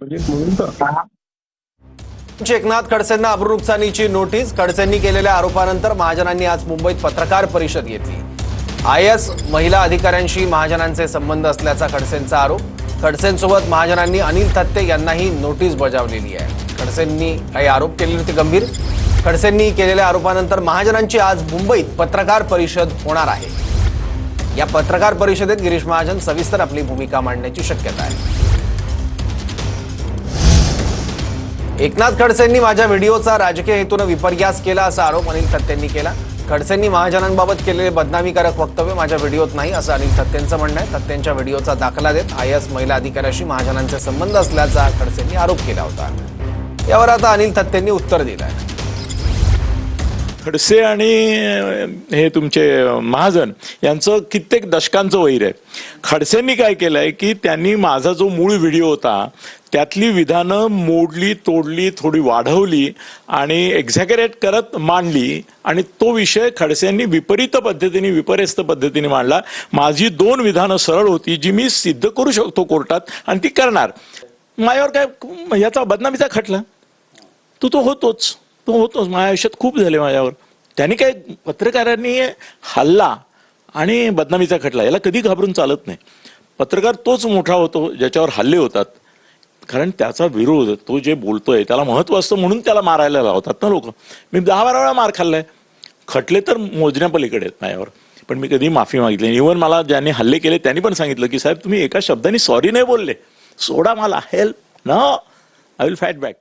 म्हणजे म्हणून तर एकनाथ खडसेंना अब्रूनुकसानीची नोटीस. खडसेंनी केलेल्या आरोपानंतर महाजनांनी आज मुंबईत पत्रकार परिषद घेतली. IAS महिला अधिकाऱ्यांशी महाजनांचे संबंध असल्याचा खडसेंचा आरोप. खडसेंसोबत महाजनांनी अनिल थत्ते यांनाही नोटीस बजावलेली आहे. खडसेंनी काही आरोप केले होते गंभीर. खडसेंनी केलेल्या आरोपानंतर महाजनांची आज मुंबईत पत्रकार परिषद होणार आहे. या पत्रकार परिषदेत गिरीश महाजन सविस्तर आपली भूमिका मांडण्याची शक्यता आहे. एकनाथ खडसेंनी माझ्या व्हिडिओचा राजकीय हेतूने विपर्यास केला असा आरोप अनिल थत्तेंनी केला. खडसेंनी महाजनांबाबत केलेले बदनामीकारक वक्तव्य माझ्या व्हिडिओत नाही असं अनिल थत्तेंचं म्हणणं आहे. थत्तेंच्या व्हिडिओचा दाखला देत IAS महिला अधिकाऱ्याशी महाजनांचे संबंध असल्याचा खडसेंनी आरोप केला होता. यावर आता अनिल थत्तेंनी उत्तर दिलं आहे. खडसे आणि हे तुमचे महाजन यांचं कित्येक दशकांचं वैर आहे. खडसेंनी काय केलंय की त्यांनी माझा जो मूळ व्हिडिओ होता त्यातली विधानं मोडली, तोडली, थोडी वाढवली आणि एक्झॅगरेट करत मांडली आणि तो विषय खडसेंनी विपर्यस्त पद्धतीने मांडला. माझी 2 विधानं सरळ होती जी मी सिद्ध करू शकतो कोर्टात आणि ती करणार. माझ्यावर काय याचा बदनामीचा खटला तो होतोच. माझ्या आयुष्यात खूप झाले माझ्यावर. त्यांनी काय पत्रकारांनी हल्ला आणि बदनामीचा खटला याला कधी घाबरून चालत नाही. पत्रकार तोच मोठा होतो ज्याच्यावर हल्ले होतात, कारण त्याचा विरोध, तो जे बोलतोय त्याला महत्व असतं म्हणून त्याला मारायला लावतात ना लोक. मी 10-12 वेळा मार खाल्लाय. खटले तर मोजण्यापलीकडे आहेत माझ्यावर, पण मी कधी माफी मागितली. इव्हन मला ज्यांनी हल्ले केले त्यांनी पण सांगितलं की साहेब तुम्ही एका शब्दाने सॉरी नाही बोलले, सोडा मला, help no, I will fight back.